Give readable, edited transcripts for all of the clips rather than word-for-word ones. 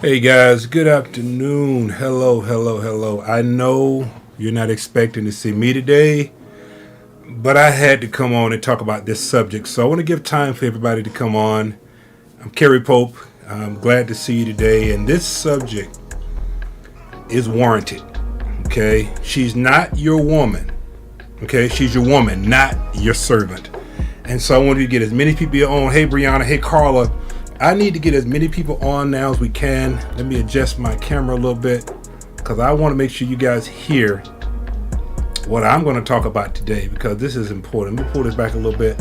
Hey guys, good afternoon. Hello. I know you're not expecting to see me today, but I had to come on and talk about this subject. So I want to give time for everybody to come on. I'm Kerry Pope. I'm glad to see you today. And this subject is warranted. Okay? She's not your woman. Okay? She's your woman, not your servant. And so I want you to get as many people on. Hey Brianna, hey Carla. I need to get as many people on now as we can. Let me adjust my camera a little bit because I want to make sure you guys hear what I'm going to talk about today, because this is important. Let me pull this back a little bit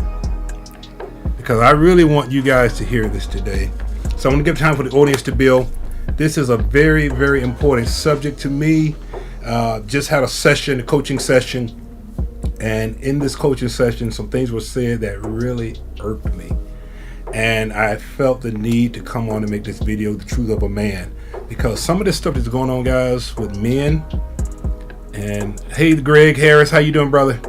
because I really want you guys to hear this today. So I'm going to give time for the audience to build. This is a very, very important subject to me. Just had a coaching session, and in this coaching session, some things were said that really irked me. And I felt the need to come on and make this video, The Truth of a Man, because some of this stuff is going on, guys, with men. And hey, Greg Harris, how you doing, brother?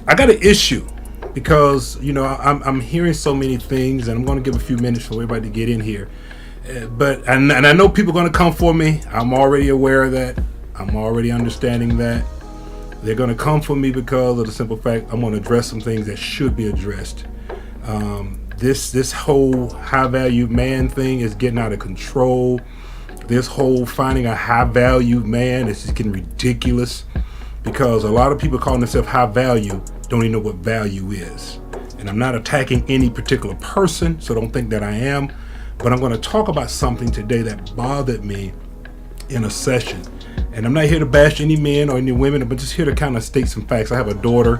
I got an issue because, I'm hearing so many things, and I'm going to give a few minutes for everybody to get in here. But I know people are going to come for me. I'm already aware of that. I'm already understanding that. They're going to come for me because of the simple fact I'm going to address some things that should be addressed. This whole high value man thing is getting out of control. This whole finding a high value man is just getting ridiculous, because a lot of people calling themselves high value don't even know what value is. And I'm not attacking any particular person, so don't think that I am. But I'm going to talk about something today that bothered me in a session. And I'm not here to bash any men or any women, but just here to kind of state some facts. I have a daughter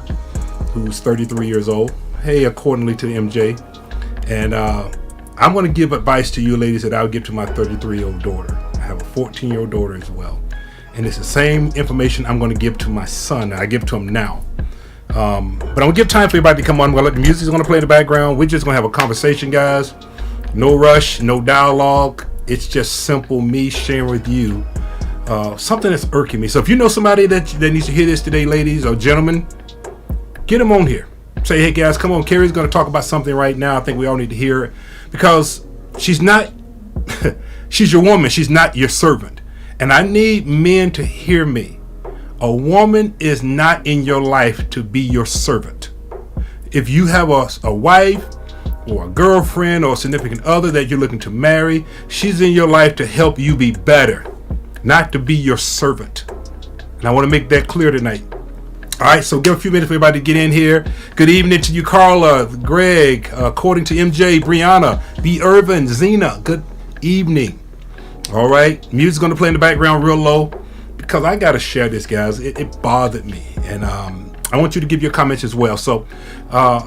who's 33 years old. Hey, accordingly to the MJ. And I'm going to give advice to you ladies that I'll give to my 33-year-old daughter. I have a 14-year-old daughter as well. And it's the same information I'm going to give to my son. I give to him now. But I'm going to give time for everybody to come on. I'm going to let the music's going to play in the background. We're just going to have a conversation, guys. No rush, no dialogue. It's just simple me sharing with you something that's irking me. So if you know somebody that needs to hear this today, ladies or gentlemen, get them on here. Say, hey guys, come on, Carrie's going to talk about something right now. I think we all need to hear it, because she's not, she's your woman. She's not your servant. And I need men to hear me. A woman is not in your life to be your servant. If you have a wife or a girlfriend or a significant other that you're looking to marry, she's in your life to help you be better, not to be your servant. And I want to make that clear tonight. All right, so give a few minutes for everybody to get in here. Good evening to you, Carla, Greg, according to MJ, Brianna, B. Irvin, Zena. Good evening. All right, music's going to play in the background real low because I got to share this, guys. It bothered me, and I want you to give your comments as well. So,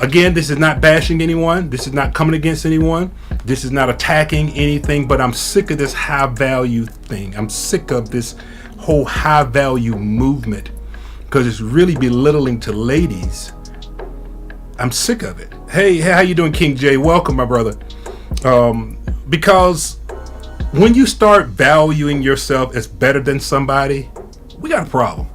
again, this is not bashing anyone. This is not coming against anyone. This is not attacking anything, but I'm sick of this high value thing. I'm sick of this whole high value movement, because it's really belittling to ladies. I'm sick of it. Hey, how you doing, King J? Welcome, my brother. Because when you start valuing yourself as better than somebody, we got a problem.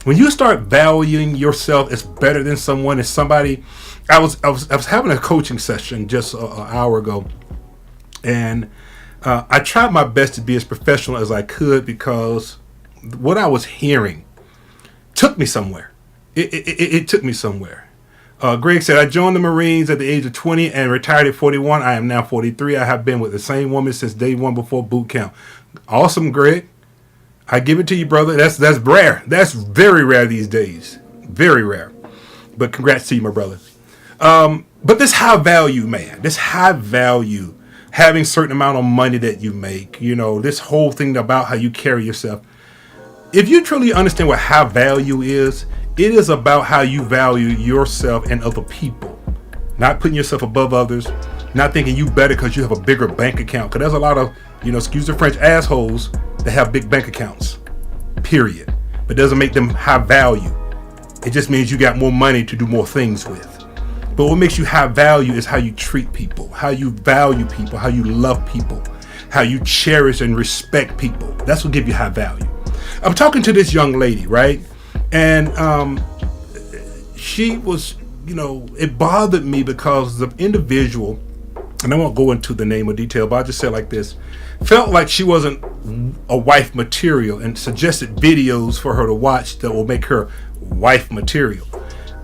When you start valuing yourself as better than someone, as somebody, I was having a coaching session just an hour ago, and I tried my best to be as professional as I could, because what I was hearing took me somewhere. It took me somewhere. Greg said, I joined the Marines at the age of 20 and retired at 41. I am now 43. I have been with the same woman since day one before boot camp. Awesome, Greg. I give it to you, brother. That's rare. That's very rare these days. Very rare. But congrats to you, my brother. But this high value, man, this high value, having certain amount of money that you make, this whole thing about how you carry yourself. If you truly understand what high value is, it is about how you value yourself and other people. Not putting yourself above others, not thinking you better because you have a bigger bank account. Because there's a lot of, excuse the French, assholes that have big bank accounts, period. But doesn't make them high value. It just means you got more money to do more things with. But what makes you high value is how you treat people, how you value people, how you love people, how you cherish and respect people. That's what gives you high value. I'm talking to this young lady, right? And she was, it bothered me because the individual and I won't go into the name or detail, but I'll just say it like this, felt like she wasn't a wife material and suggested videos for her to watch that will make her wife material.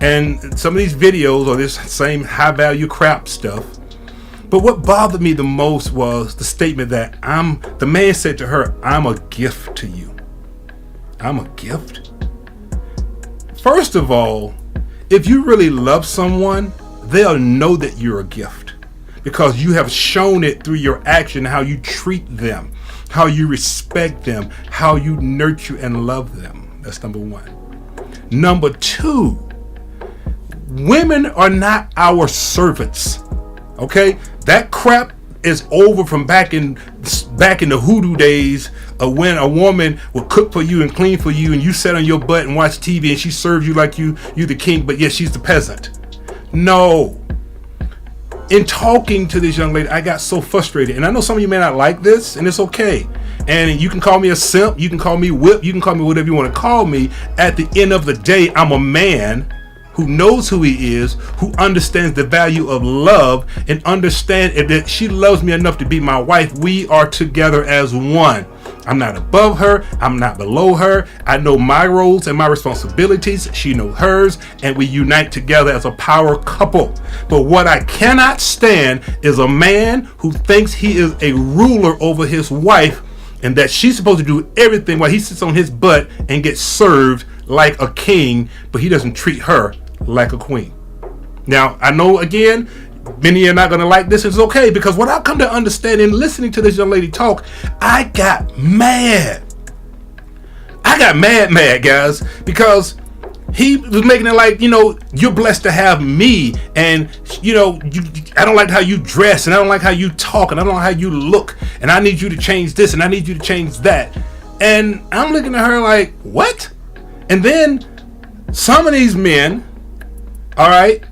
And some of these videos are this same high value crap stuff. But what bothered me the most was the statement that the man said to her, I'm a gift to you. I'm a gift? First of all, if you really love someone, they'll know that you're a gift because you have shown it through your action, how you treat them, how you respect them, how you nurture and love them. That's number one. Number two, women are not our servants. Okay? That crap is over from back in the hoodoo days when a woman would cook for you and clean for you and you sat on your butt and watch TV and she serves you like you the king, but yet she's the peasant. No. In talking to this young lady, I got so frustrated. And I know some of you may not like this, and it's okay. And you can call me a simp, you can call me whip, you can call me whatever you want to call me. At the end of the day, I'm a man who knows who he is, who understands the value of love, and understand that she loves me enough to be my wife. We are together as one. I'm not above her. I'm not below her. I know my roles and my responsibilities. She knows hers, and we unite together as a power couple. But what I cannot stand is a man who thinks he is a ruler over his wife and that she's supposed to do everything while he sits on his butt and gets served like a king, but he doesn't treat her like a queen. Now, I know, again, many are not going to like this. It's okay, because what I've come to understand in listening to this young lady talk, I got mad. I got mad, guys, because he was making it like, you're blessed to have me, and, I don't like how you dress, and I don't like how you talk, and I don't like how you look, and I need you to change this, and I need you to change that. And I'm looking at her like, what? And then some of these men, all right,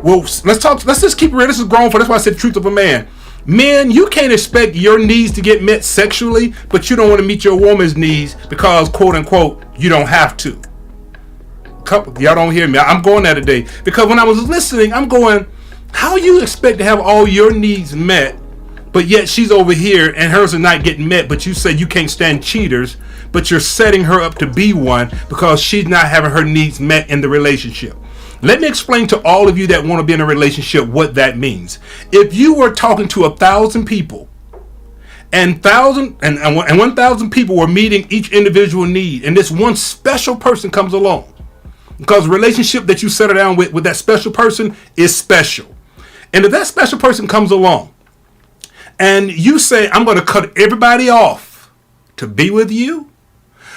well, let's just keep it real. This is grown for. That's why I said the truth of a man. Men, you can't expect your needs to get met sexually, but you don't want to meet your woman's needs because, quote unquote, you don't have to. Y'all don't hear me. I'm going there today because when I was listening, I'm going, how you expect to have all your needs met, but yet she's over here and hers are not getting met, but you say you can't stand cheaters, but you're setting her up to be one because she's not having her needs met in the relationship. Let me explain to all of you that want to be in a relationship what that means. If you were talking to 1,000 people and 1,000 people were meeting each individual need, and this one special person comes along, because the relationship that you settle down with that special person is special. And if that special person comes along and you say, I'm going to cut everybody off to be with you,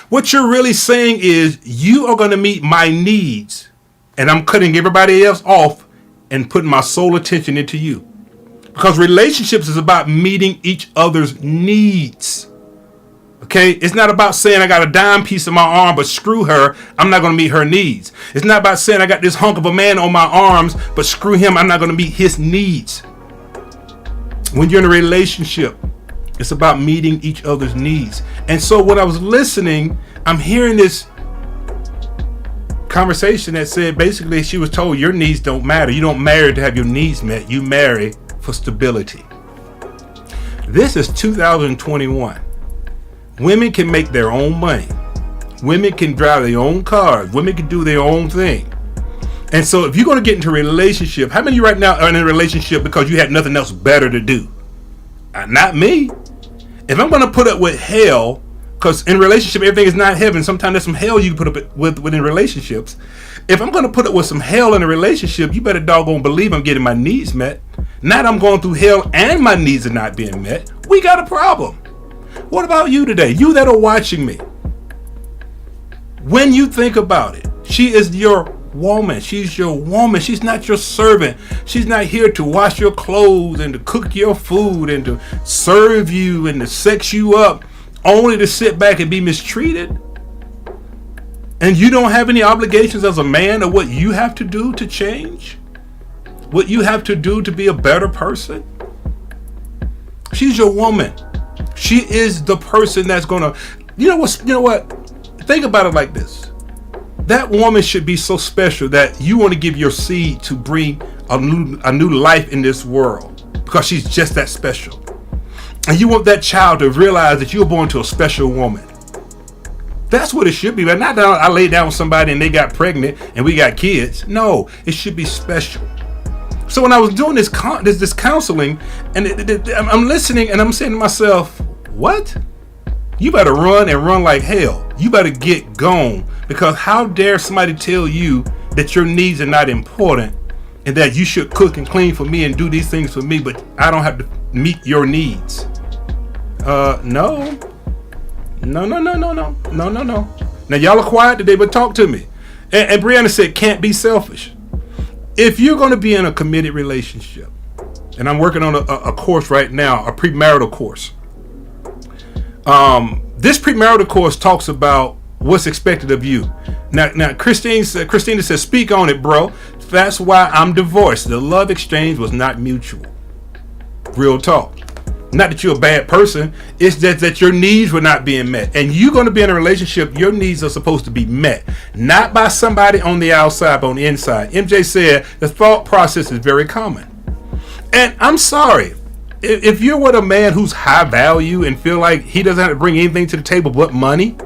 what you're really saying is you are going to meet my needs, and I'm cutting everybody else off and putting my sole attention into you. Because relationships is about meeting each other's needs. Okay? It's not about saying I got a dime piece in my arm, but screw her, I'm not going to meet her needs. It's not about saying I got this hunk of a man on my arms, but screw him, I'm not going to meet his needs. When you're in a relationship, it's about meeting each other's needs. And so when I was listening, I'm hearing this conversation that said basically she was told your needs don't matter. You don't marry to have your needs met. You marry for stability. This is 2021. Women can make their own money. Women can drive their own cars. Women can do their own thing. And so if you're going to get into a relationship, how many of you right now are in a relationship because you had nothing else better to do? Not me. If I'm going to put up with hell, because in relationship, everything is not heaven. Sometimes there's some hell you can put up within relationships. If I'm going to put up with some hell in a relationship, you better doggone believe I'm getting my needs met. Not I'm going through hell and my needs are not being met. We got a problem. What about you today? You that are watching me. When you think about it, she is your woman. She's your woman. She's not your servant. She's not here to wash your clothes and to cook your food and to serve you and to sex you up, only to sit back and be mistreated. And you don't have any obligations as a man of what you have to do to change, what you have to do to be a better person. She's your woman. She is the person that's gonna, you know what? Think about it like this. That woman should be so special that you want to give your seed to bring a new life in this world. because she's just that special. And you want that child to realize that you were born to a special woman. That's what it should be. But not that I lay down with somebody and they got pregnant and we got kids. No, it should be special. So when I was doing this counseling, and I'm listening and I'm saying to myself, what? You better run and run like hell. You better get gone, because how dare somebody tell you that your needs are not important and that you should cook and clean for me and do these things for me, but I don't have to meet your needs. No. Now y'all are quiet today, but talk to me. And Brianna said, can't be selfish. If you're going to be in a committed relationship, and I'm working on a course right now, a premarital course. This premarital course talks about what's expected of you. Now Christina says, speak on it, bro. That's why I'm divorced. The love exchange was not mutual. Real talk. Not that you're a bad person. It's that your needs were not being met. And you're going to be in a relationship, your needs are supposed to be met. Not by somebody on the outside, but on the inside. MJ said the thought process is very common. And I'm sorry. If you're with a man who's high value and feel like he doesn't have to bring anything to the table but money,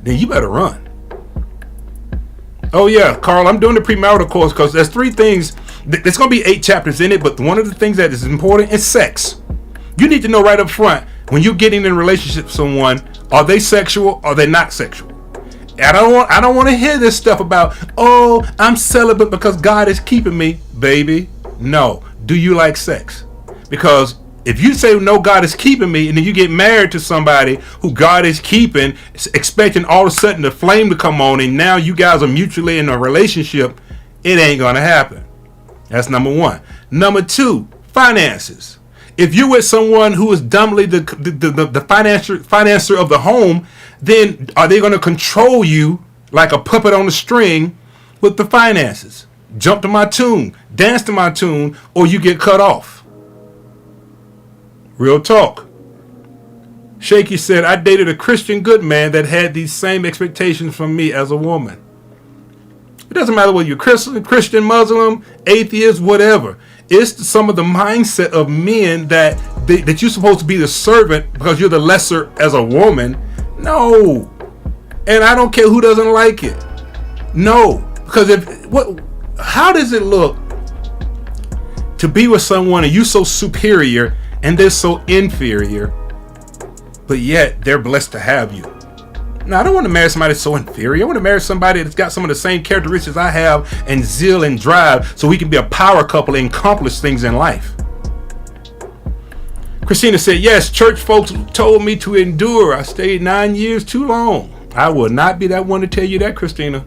then you better run. Oh yeah, Carl, I'm doing the premarital course because there's 3 things. There's going to be 8 chapters in it, but one of the things that is important is sex. You need to know right up front, when you're getting in a relationship with someone, are they sexual or are they not sexual? I don't want to hear this stuff about, oh, I'm celibate because God is keeping me. Baby, no. Do you like sex? Because if you say, no, God is keeping me, and then you get married to somebody who God is keeping, expecting all of a sudden the flame to come on, and now you guys are mutually in a relationship, it ain't going to happen. That's number 1. Number 2, finances. If you're with someone who is dumbly the financer of the home, then are they going to control you like a puppet on a string with the finances? Jump to my tune, dance to my tune, or you get cut off. Real talk. Shaky said, I dated a Christian good man that had these same expectations from me as a woman. It doesn't matter whether you're Christian, Muslim, atheist, whatever. It's some of the mindset of men that you're supposed to be the servant because you're the lesser as a woman. No. And I don't care who doesn't like it. No. Because how does it look to be with someone and you're so superior and they're so inferior, but yet they're blessed to have you? Now, I don't want to marry somebody so inferior. I want to marry somebody that's got some of the same characteristics I have and zeal and drive so we can be a power couple and accomplish things in life. Christina said, yes, church folks told me to endure. I stayed 9 years too long. I will not be that one to tell you that, Christina.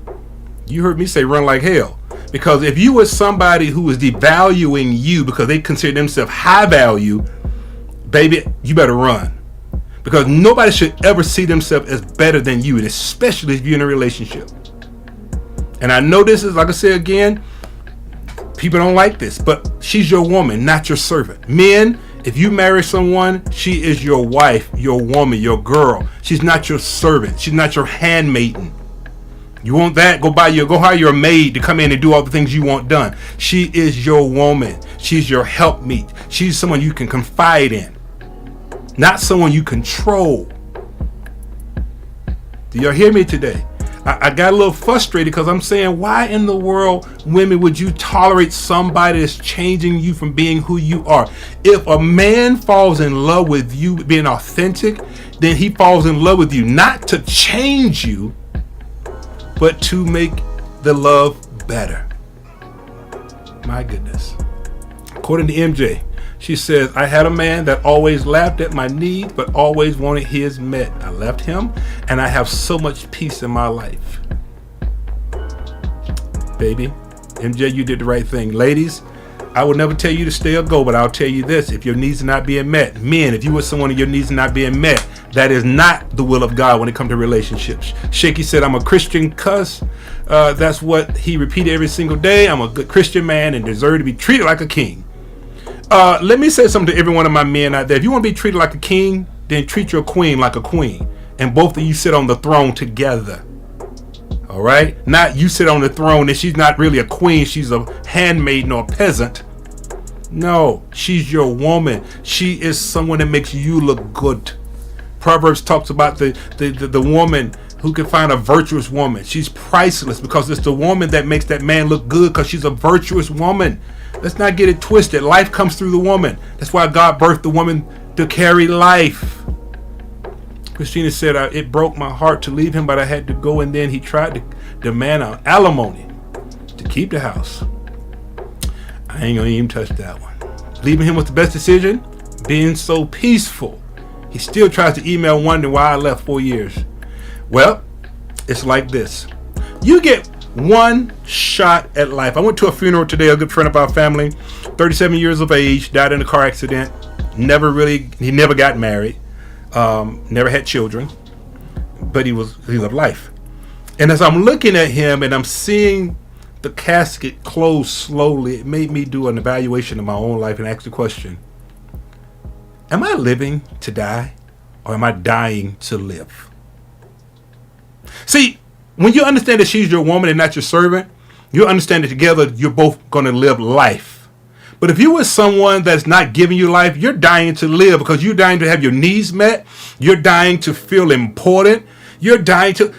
You heard me say run like hell. Because if you were somebody who was devaluing you because they consider themselves high value, baby, you better run. Because nobody should ever see themselves as better than you, and especially if you're in a relationship. And I know this is, like I said again, people don't like this, but she's your woman, not your servant. Men, if you marry someone, she is your wife, your woman, your girl. She's not your servant. She's not your handmaiden. You want that? Go hire your maid to come in and do all the things you want done. She is your woman. She's your helpmeet. She's someone you can confide in. Not someone you control. Do y'all hear me today? I got a little frustrated because I'm saying, why in the world, women, would you tolerate somebody that's changing you from being who you are? If a man falls in love with you being authentic, then he falls in love with you not to change you, but to make the love better. My goodness. According to MJ, she says, I had a man that always laughed at my needs, but always wanted his met. I left him, and I have so much peace in my life. Baby, MJ, you did the right thing. Ladies, I will never tell you to stay or go, but I'll tell you this. If your needs are not being met, men, if you with someone and your needs are not being met, that is not the will of God when it comes to relationships. Shaky said, I'm a Christian cuss. That's what he repeated every single day. I'm a good Christian man and deserve to be treated like a king. Let me say something to every one of my men out there. If you want to be treated like a king, then treat your queen like a queen. And both of you sit on the throne together. All right? Not you sit on the throne and she's not really a queen. She's a handmaiden or a peasant. No, she's your woman. She is someone that makes you look good. Proverbs talks about the woman who can find a virtuous woman. She's priceless because it's the woman that makes that man look good because she's a virtuous woman. Let's not get it twisted. Life comes through the woman. That's why God birthed the woman to carry life. Christina said, it broke my heart to leave him, but I had to go. And then he tried to demand an alimony to keep the house. I ain't gonna even touch that one. Leaving him was the best decision. Being so peaceful. He still tries to email wondering why I left 4 years. Well, it's like this. You get one shot at life. I went to a funeral today. A good friend of our family, 37 years of age, died in a car accident. He never got married. Never had children. But he lived life. And as I'm looking at him and I'm seeing the casket close slowly, it made me do an evaluation of my own life and ask the question, am I living to die or am I dying to live? See, when you understand that she's your woman and not your servant, you understand that together you're both going to live life. But if you were someone that's not giving you life, you're dying to live because you're dying to have your needs met. You're dying to feel important. You're dying to...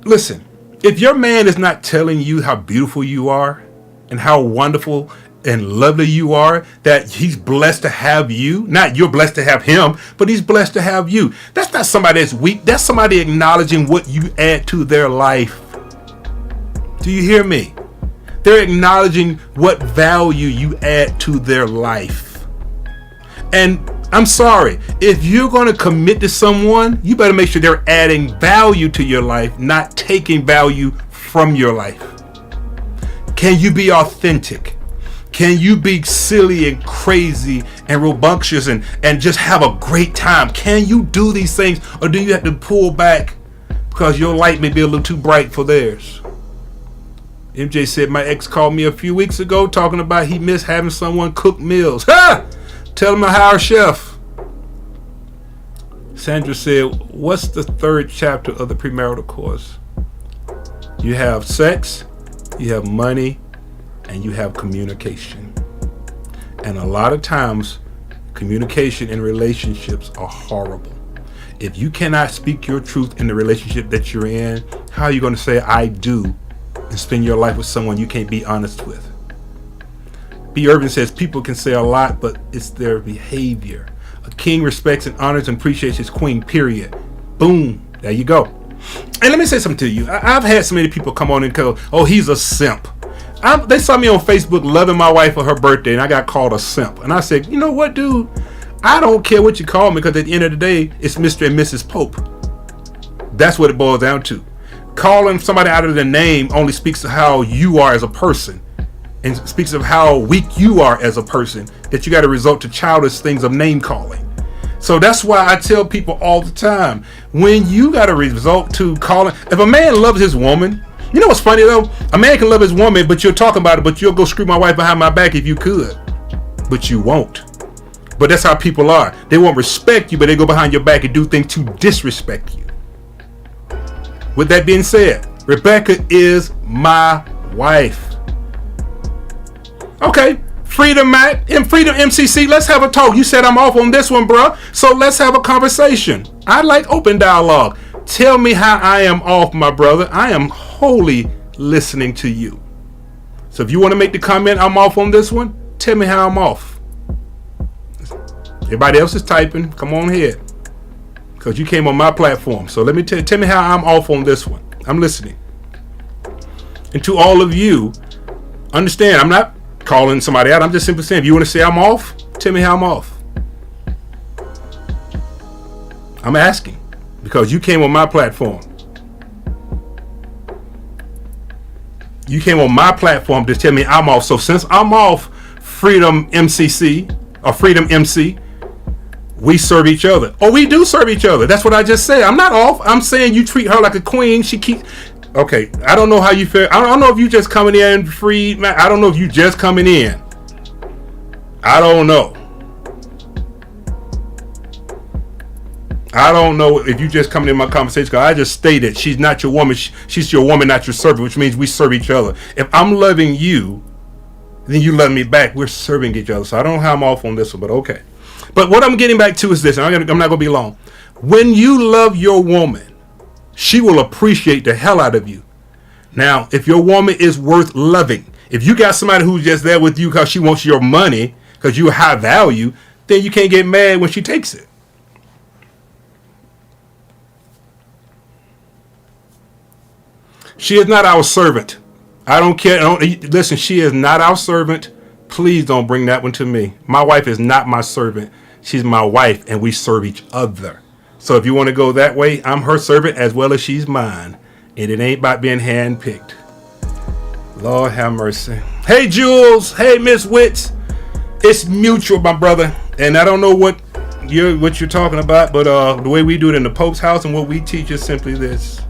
Listen, if your man is not telling you how beautiful you are and how wonderful and lovely you are, that he's blessed to have you, not you're blessed to have him, but he's blessed to have you. That's not somebody that's weak. That's somebody acknowledging what you add to their life. Do you hear me? They're acknowledging what value you add to their life. And I'm sorry, if you're going to commit to someone, you better make sure they're adding value to your life, not taking value from your life. Can you be authentic? Can you be silly and crazy and rambunctious and just have a great time? Can you do these things, or do you have to pull back because your light may be a little too bright for theirs? MJ said, my ex called me a few weeks ago talking about he missed having someone cook meals. Ha! Tell him to hire a chef. Sandra said, what's the third chapter of the premarital course? You have sex, you have money, and you have communication. And a lot of times, communication in relationships are horrible. If you cannot speak your truth in the relationship that you're in, how are you going to say I do and spend your life with someone you can't be honest with? B. Irvin says people can say a lot, but it's their behavior. A king respects and honors and appreciates his queen, period. Boom. There you go. And let me say something to you. I've had so many people come on and go, oh, he's a simp. They saw me on Facebook loving my wife for her birthday, and I got called a simp. And I said, you know what, dude? I don't care what you call me, because at the end of the day, it's Mr. and Mrs. Pope. That's what it boils down to. Calling somebody out of their name only speaks to how you are as a person, and speaks of how weak you are as a person, that you got to resort to childish things of name calling. So that's why I tell people all the time, when you got to resort to calling, if a man loves his woman, you know what's funny though? A man can love his woman, but you'll talk about it, but you'll go screw my wife behind my back if you could. But you won't. But that's how people are. They won't respect you, but they go behind your back and do things to disrespect you. With that being said, Rebecca is my wife. Okay, Freedom Mac and Freedom MCC, let's have a talk. You said I'm off on this one, bro. So let's have a conversation. I like open dialogue. Tell me how I am off, my brother. I am wholly listening to you. So if you want to make the comment, I'm off on this one, tell me how I'm off. Everybody else is typing. Come on ahead. Because you came on my platform. So let me tell me how I'm off on this one. I'm listening. And to all of you, understand, I'm not calling somebody out. I'm just simply saying, if you want to say I'm off, tell me how I'm off. I'm asking. Because you came on my platform. You came on my platform to tell me I'm off. So since I'm off, Freedom MCC or Freedom MC, we serve each other. Oh, we do serve each other. That's what I just said. I'm not off. I'm saying you treat her like a queen. She keeps... Okay, I don't know how you feel. I don't know if you just coming in free. I don't know if you just coming in. I don't know. I don't know if you just coming in my conversation, because I just stated she's not your woman. She's your woman, not your servant, which means we serve each other. If I'm loving you, then you love me back. We're serving each other. So I don't know how I'm off on this one, but okay. But what I'm getting back to is this, and I'm not going to be long. When you love your woman, she will appreciate the hell out of you. Now, if your woman is worth loving, if you got somebody who's just there with you because she wants your money, because you're high value, then you can't get mad when she takes it. She is not our servant. I don't care. Listen, she is not our servant. Please don't bring that one to me. My wife is not my servant. She's my wife, and we serve each other. So if you want to go that way, I'm her servant as well as she's mine. And it ain't about being handpicked. Lord have mercy. Hey, Jules. Hey, Miss Witz. It's mutual, my brother. And I don't know what you're talking about, but the way we do it in the Pope's house and what we teach is simply this.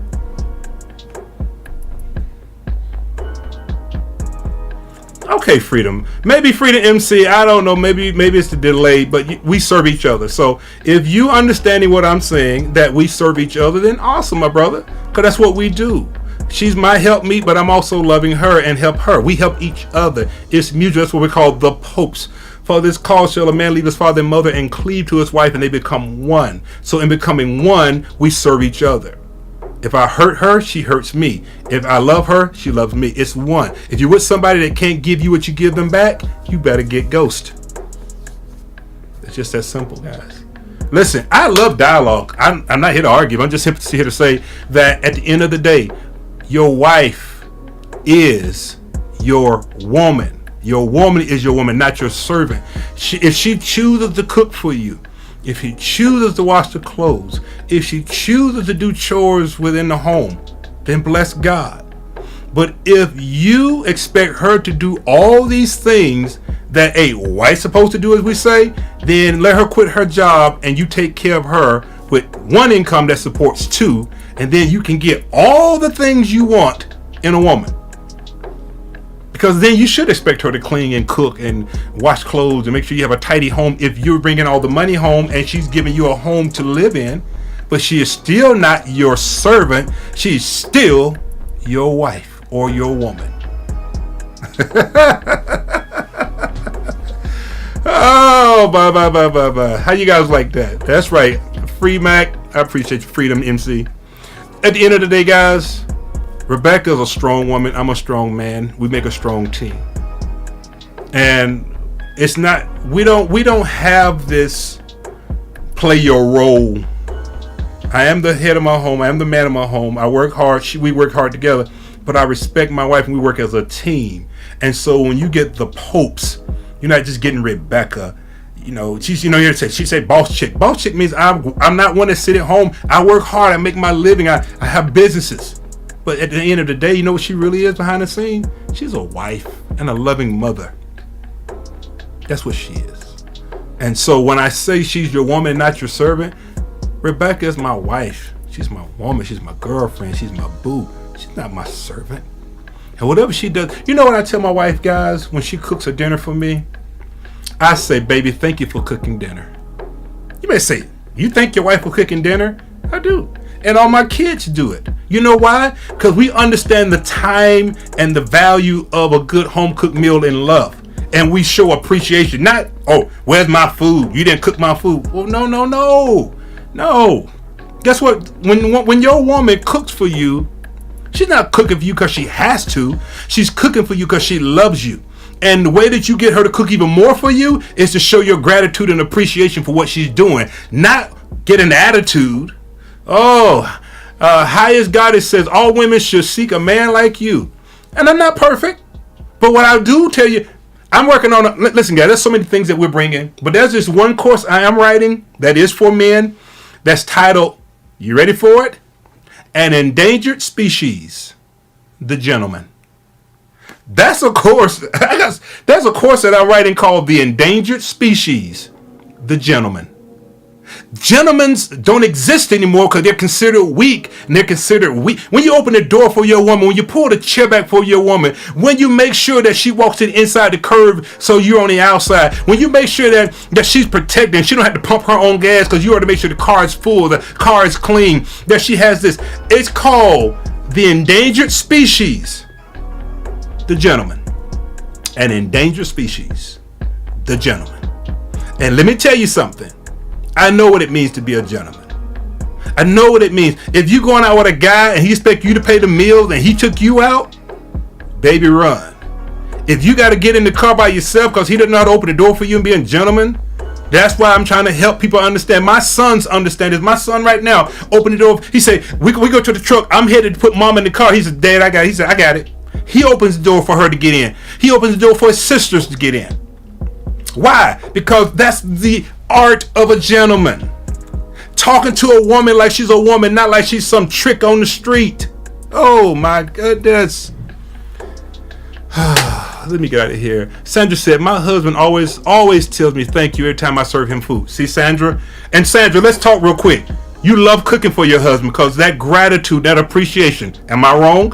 Okay, Freedom. Maybe Freedom MC. I don't know. Maybe it's the delay, but we serve each other. So if you understanding what I'm saying, that we serve each other, then awesome, my brother. Because that's what we do. She's my helpmeet, but I'm also loving her and help her. We help each other. It's mutual. That's what we call the popes. For this cause shall a man leave his father and mother and cleave to his wife, and they become one. So in becoming one, we serve each other. If I hurt her, she hurts me. If I love her, she loves me. It's one. If you're with somebody that can't give you what you give them back, you better get ghost. It's just that simple, guys. Listen, I love dialogue. I'm not here to argue. I'm just here to say that at the end of the day, your wife is your woman. Your woman is your woman, not your servant. If she chooses to cook for you, if he chooses to wash the clothes, if she chooses to do chores within the home, then bless God. But if you expect her to do all these things that a wife's supposed to do, as we say, then let her quit her job and you take care of her with one income that supports two, and then you can get all the things you want in a woman. Because then you should expect her to clean and cook and wash clothes and make sure you have a tidy home if you're bringing all the money home and she's giving you a home to live in. But she is still not your servant. She's still your wife or your woman. Oh, bye. How you guys like that? That's right. Free Mac. I appreciate your freedom, MC. At the end of the day, guys, Rebecca's a strong woman. I'm a strong man. We make a strong team. And it's not, we don't have this play your role. I am the head of my home. I am the man of my home. I work hard. We work hard together. But I respect my wife and we work as a team. And so when you get the popes, you're not just getting Rebecca. You know, she said boss chick. Boss chick means I'm not one to sit at home. I work hard. I make my living. I have businesses. But at the end of the day, you know what she really is behind the scene? She's a wife and a loving mother. That's what she is. And so when I say she's your woman, not your servant, Rebecca is my wife. She's my woman. She's my girlfriend. She's my boo. She's not my servant. And whatever she does, you know what I tell my wife, guys, when she cooks a dinner for me? I say, baby, thank you for cooking dinner. You may say, you thank your wife for cooking dinner? I do. And all my kids do it. You know why? Because we understand the time and the value of a good home cooked meal in love. And we show appreciation. Not, oh, where's my food? You didn't cook my food. Well, no. Guess what? When your woman cooks for you, she's not cooking for you because she has to. She's cooking for you because she loves you. And the way that you get her to cook even more for you is to show your gratitude and appreciation for what she's doing. Not get an attitude. Highest goddess says all women should seek a man like you. And I'm not perfect. But what I do tell you, I'm working on, listen guys, there's so many things that we're bringing. But there's this one course I am writing that is for men that's titled, you ready for it? An Endangered Species, the Gentleman. That's a course. There's a course that I'm writing called The Endangered Species, the Gentleman. Gentlemen don't exist anymore because they're considered weak, and they're considered weak. When you open the door for your woman, when you pull the chair back for your woman, when you make sure that she walks in inside the curve so you're on the outside, when you make sure that she's protected and she don't have to pump her own gas because you ought to make sure the car is full, the car is clean, that she has this. It's called The Endangered Species, the Gentleman. an endangered species, the gentleman. And let me tell you something. I know what it means to be a gentleman. I know what it means. If you going out with a guy and he expect you to pay the meals and he took you out, baby, run. If you got to get in the car by yourself because he doesn't know how to open the door for you and be a gentleman, that's why I'm trying to help people understand. My sons understand this. My son right now open the door. He say, we go to the truck. I'm headed to put mom in the car. He said, Dad, I got it. He said, I got it. He opens the door for her to get in. He opens the door for his sisters to get in. Why? Because that's the art of a gentleman. Talking to a woman like she's a woman, not like she's some trick on the street. Oh my goodness. Let me get out of here. Sandra said, my husband always tells me thank you every time I serve him food. See, Sandra? And Sandra, let's talk real quick. You love cooking for your husband because that gratitude, that appreciation. Am I wrong?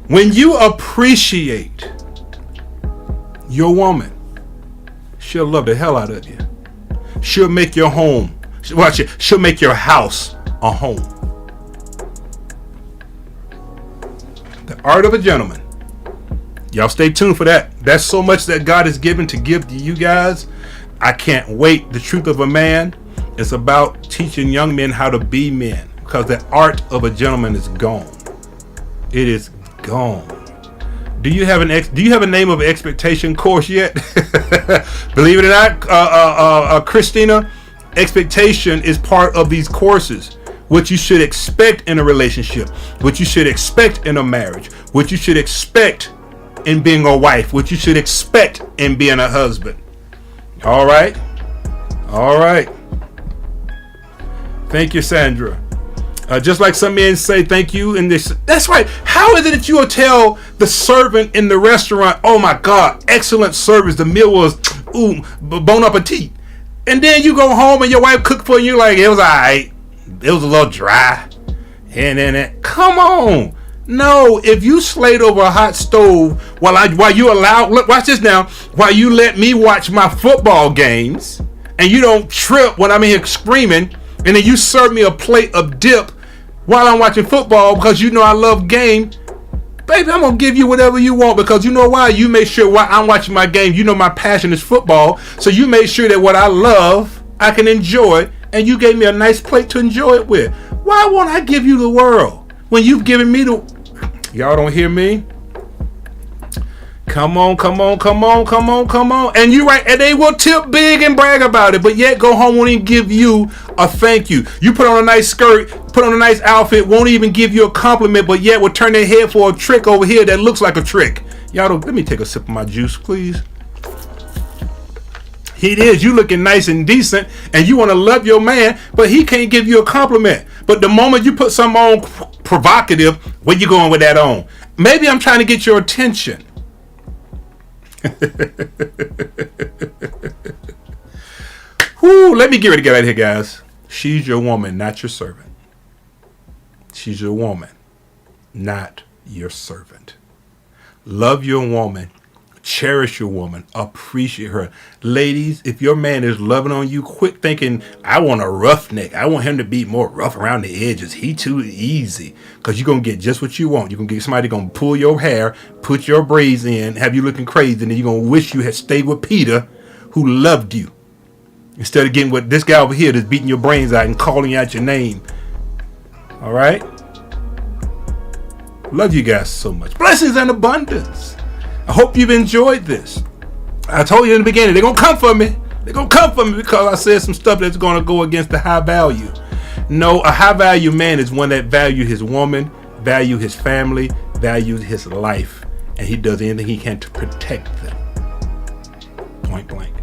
When you appreciate your woman, she'll love the hell out of you. She'll make your home. Watch it. She'll make your house a home. The art of a gentleman. Y'all stay tuned for that. That's so much that God has given to give to you guys. I can't wait. The truth of a man is about teaching young men how to be men, because the art of a gentleman is gone. It is gone. Do you have a name of an expectation course yet? Believe it or not, Christina, expectation is part of these courses. What you should expect in a relationship, what you should expect in a marriage, what you should expect in being a wife, what you should expect in being a husband. All right. Thank you, Sandra. Just like some men say thank you in this. That's right. How is it that you will tell the servant in the restaurant, oh my God, excellent service. The meal was, bon appetit. And then you go home and your wife cooked for you like, it was all right. It was a little dry. And then, come on. No, if you slayed over a hot stove while you allow, look, watch this now, while you let me watch my football games and you don't trip when I'm in here screaming, and then you serve me a plate of dip while I'm watching football because you know I love game, baby, I'm going to give you whatever you want, because you know why? You make sure while I'm watching my game, you know my passion is football, so you make sure that what I love, I can enjoy, and you gave me a nice plate to enjoy it with. Why won't I give you the world when you've given me the... Y'all don't hear me? Come on. And you right, and they will tip big and brag about it, but yet go home, won't even give you a thank you. You put on a nice skirt, put on a nice outfit, won't even give you a compliment, but yet will turn their head for a trick over here that looks like a trick. Y'all don't, let me take a sip of my juice, please. It is, you looking nice and decent, and you want to love your man, but he can't give you a compliment. But the moment you put something on provocative, where you going with that on? Maybe I'm trying to get your attention. Whoo, let me get ready to get out of here, guys. She's your woman, not your servant. She's your woman, not your servant. Love your woman. Cherish your woman. Appreciate her. Ladies, if your man is loving on you, quit thinking, I want a roughneck. I want him to be more rough around the edges. He too easy. Because you're going to get just what you want. You're going to get somebody going to pull your hair, put your braids in, have you looking crazy, and then you're going to wish you had stayed with Peter, who loved you, instead of getting with this guy over here that's beating your brains out and calling out your name. All right? Love you guys so much. Blessings and abundance. I hope you've enjoyed this. I told you in the beginning, they're going to come for me. They're going to come for me because I said some stuff that's going to go against the high value. No, a high value man is one that values his woman, values his family, values his life, and he does anything he can to protect them. Point blank.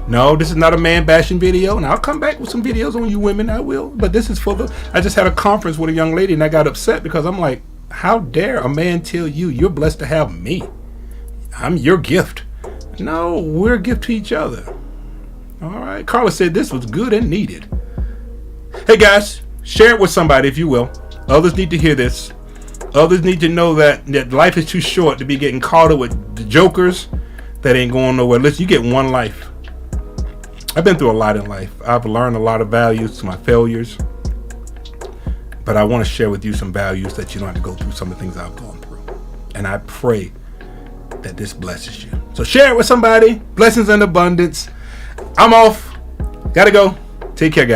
No, this is not a man bashing video, and I'll come back with some videos on you women. I will, but this is for the... I just had a conference with a young lady, and I got upset because I'm like, how dare a man tell you you're blessed to have me? I'm your gift. No, we're a gift to each other. All right. Carla said this was good and needed. Hey guys, share it with somebody if you will. Others need to hear this. Others need to know that life is too short to be getting caught up with the jokers that ain't going nowhere. Listen, you get one life. I've been through a lot in life. I've learned a lot of values to my failures. But I want to share with you some values that you don't have to go through some of the things I've gone through. And I pray that this blesses you. So share it with somebody. Blessings and abundance. I'm off. Gotta go. Take care, guys.